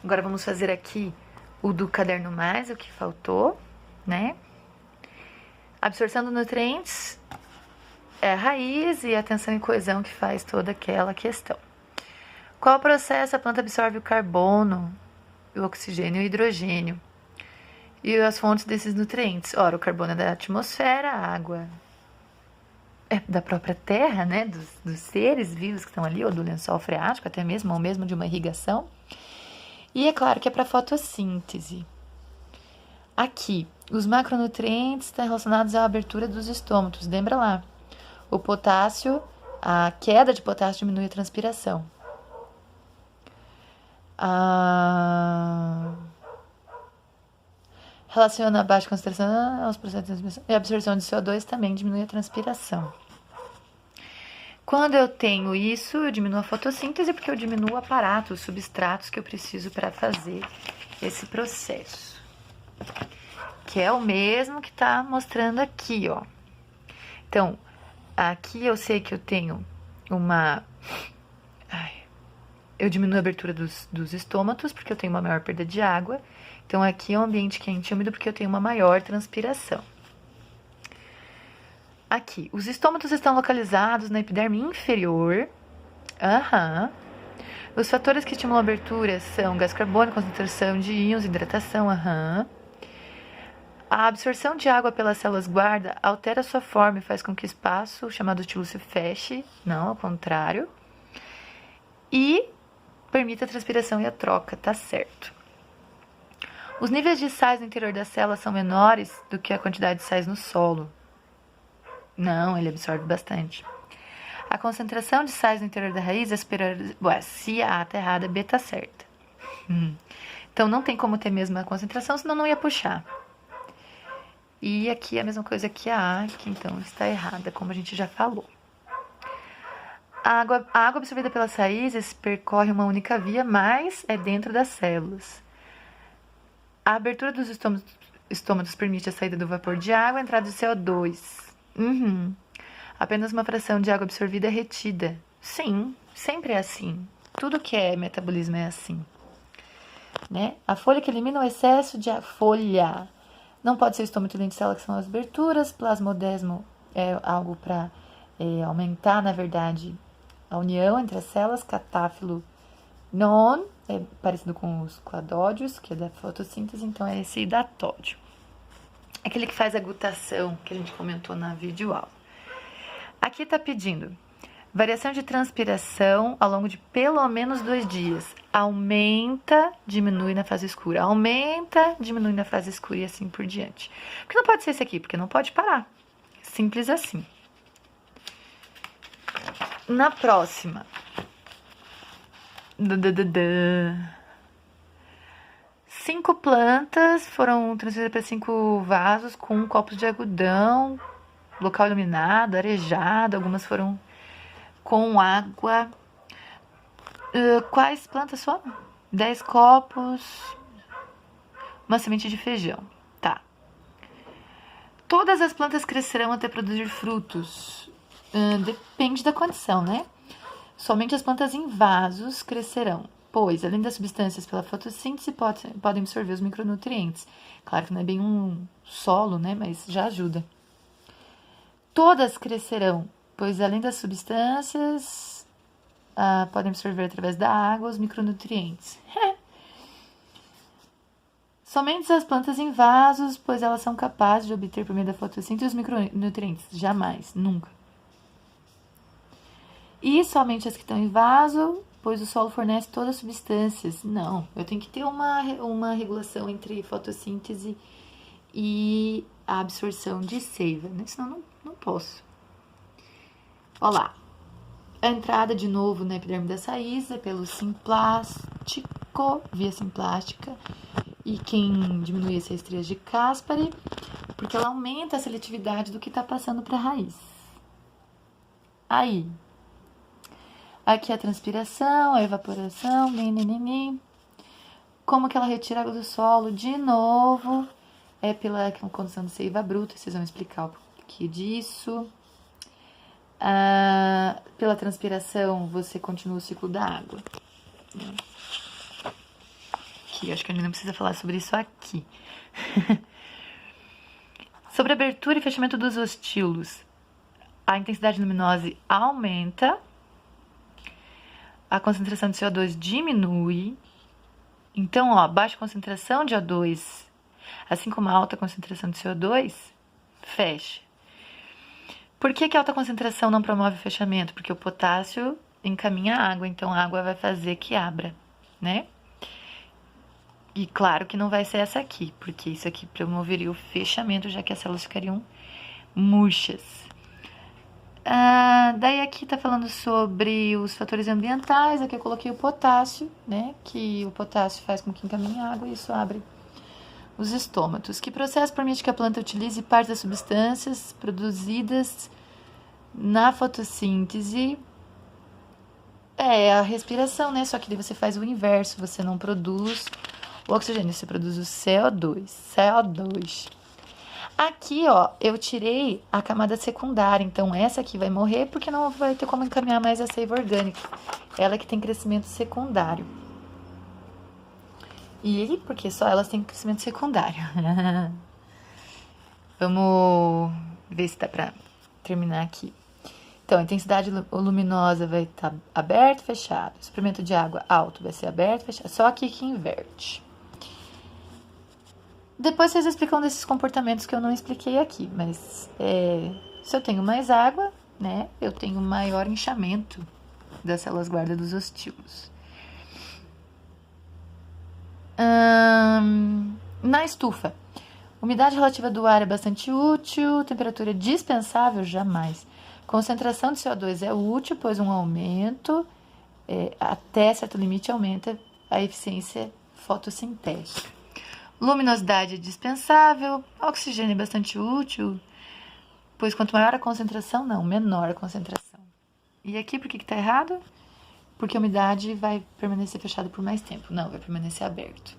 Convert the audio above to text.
Agora vamos fazer aqui o do caderno mais, o que faltou, né? Absorção dos nutrientes é a raiz e a tensão e coesão que faz toda aquela questão. Qual processo a planta absorve o carbono, o oxigênio e o hidrogênio? E as fontes desses nutrientes? Ora, o carbono é da atmosfera, a água é da própria terra, né? Dos seres vivos que estão ali, ou do lençol freático até mesmo, ou mesmo de uma irrigação. E é claro que é para fotossíntese. Aqui, os macronutrientes estão relacionados à abertura dos estômatos. Lembra lá? O potássio, a queda de potássio diminui a transpiração. Relaciona a baixa concentração aos processos de transmissão. E a absorção de CO2 também diminui a transpiração. Quando eu tenho isso, eu diminuo a fotossíntese porque eu diminuo o aparato, os substratos que eu preciso para fazer esse processo. Que é o mesmo que está mostrando aqui, ó. Então, aqui eu sei que eu tenho uma... eu diminuo a abertura dos estômatos porque eu tenho uma maior perda de água. Então, aqui é um ambiente quente e úmido porque eu tenho uma maior transpiração. Aqui, os estômatos estão localizados na epiderme inferior. Os fatores que estimulam a abertura são gás carbônico, concentração de íons, hidratação. A absorção de água pelas células guarda altera sua forma e faz com que o espaço chamado estilo se feche, não ao contrário, e permite a transpiração e a troca, tá certo. Os níveis de sais no interior da célula são menores do que a quantidade de sais no solo. Não, ele absorve bastante. A concentração de sais no interior da raiz é superior... se a A tá errada, B tá certa. Então, não tem como ter a mesma concentração, senão não ia puxar. E aqui é a mesma coisa que a A, que então está errada, como a gente já falou. A água absorvida pelas raízes percorre uma única via, mas é dentro das células. A abertura dos estômatos permite a saída do vapor de água e a entrada de CO2. Apenas uma fração de água absorvida é retida. Sim, sempre é assim. Tudo que é metabolismo é assim. Né? A folha que elimina o excesso de folha. Não pode ser o estômago e lenticela, que são as aberturas. Plasmodesmo é algo para aumentar, na verdade, a união entre as células. Catáfilo non é parecido com os cladódios, que é da fotossíntese, então é esse hidatódio. Aquele que faz a glutação, que a gente comentou na videoaula. Aqui está pedindo variação de transpiração ao longo de pelo menos 2 dias. Aumenta, diminui na fase escura. Aumenta, diminui na fase escura e assim por diante. Por que não pode ser esse aqui? Porque não pode parar. Simples assim. Na próxima. 5 plantas foram transferidas para 5 vasos com copos de algodão, local iluminado, arejado. Algumas foram com água. Quais plantas foram? 10 copos, uma semente de feijão. Tá. Todas as plantas crescerão até produzir frutos. Depende da condição, né? Somente as plantas em vasos crescerão, pois, além das substâncias pela fotossíntese, podem absorver os micronutrientes. Claro que não é bem um solo, né? Mas já ajuda. Todas crescerão, pois, além das substâncias, podem absorver através da água os micronutrientes. Somente as plantas em vasos, pois elas são capazes de obter por meio da fotossíntese os micronutrientes. Jamais, nunca. E somente as que estão em vaso, pois o solo fornece todas as substâncias. Não, eu tenho que ter uma regulação entre fotossíntese e a absorção de seiva, né? Senão não posso. Olha lá. A entrada, de novo, na epiderme das raízes é pelo simplástico, via simplástica. E quem diminui essa estrias de Caspary, porque ela aumenta a seletividade do que está passando para a raiz. Aí, aqui a transpiração, a evaporação, como que ela retira água do solo? De novo, é pela condição de seiva bruta, vocês vão explicar o porquê disso. Pela transpiração, você continua o ciclo da água. aqui. Acho que a gente não precisa falar sobre isso aqui. Sobre a abertura e fechamento dos ostilos. A intensidade luminosa aumenta. A concentração de CO2 diminui. Então, ó, baixa concentração de O2, assim como a alta concentração de CO2, fecha. Por que a alta concentração não promove o fechamento? Porque o potássio encaminha a água, então a água vai fazer que abra, né? E claro que não vai ser essa aqui, porque isso aqui promoveria o fechamento, já que as células ficariam murchas. Daí aqui tá falando sobre os fatores ambientais. Aqui eu coloquei o potássio, né? Que o potássio faz com que encaminhe a água e isso abre os estômatos. Que processo permite que a planta utilize parte das substâncias produzidas na fotossíntese? É a respiração, né? Só que daí você faz o inverso, você não produz o oxigênio, você produz o CO2. Aqui, ó, eu tirei a camada secundária, então essa aqui vai morrer porque não vai ter como encaminhar mais a seiva orgânica. Ela que tem crescimento secundário. E porque só elas têm crescimento secundário. Vamos ver se dá pra terminar aqui. Então, a intensidade luminosa vai estar aberto, fechado. O suprimento de água alto vai ser aberto, fechado. Só aqui que inverte. Depois vocês explicam desses comportamentos que eu não expliquei aqui, mas se eu tenho mais água, né, eu tenho maior inchamento das células guarda dos ostilos. Na estufa, umidade relativa do ar é bastante útil, temperatura dispensável, jamais. Concentração de CO2 é útil, pois um aumento, até certo limite, aumenta a eficiência fotossintética. Luminosidade é dispensável, oxigênio é bastante útil, pois quanto maior a concentração, menor a concentração. E aqui, por que está errado? Porque a umidade vai permanecer fechada por mais tempo. Não, vai permanecer aberto.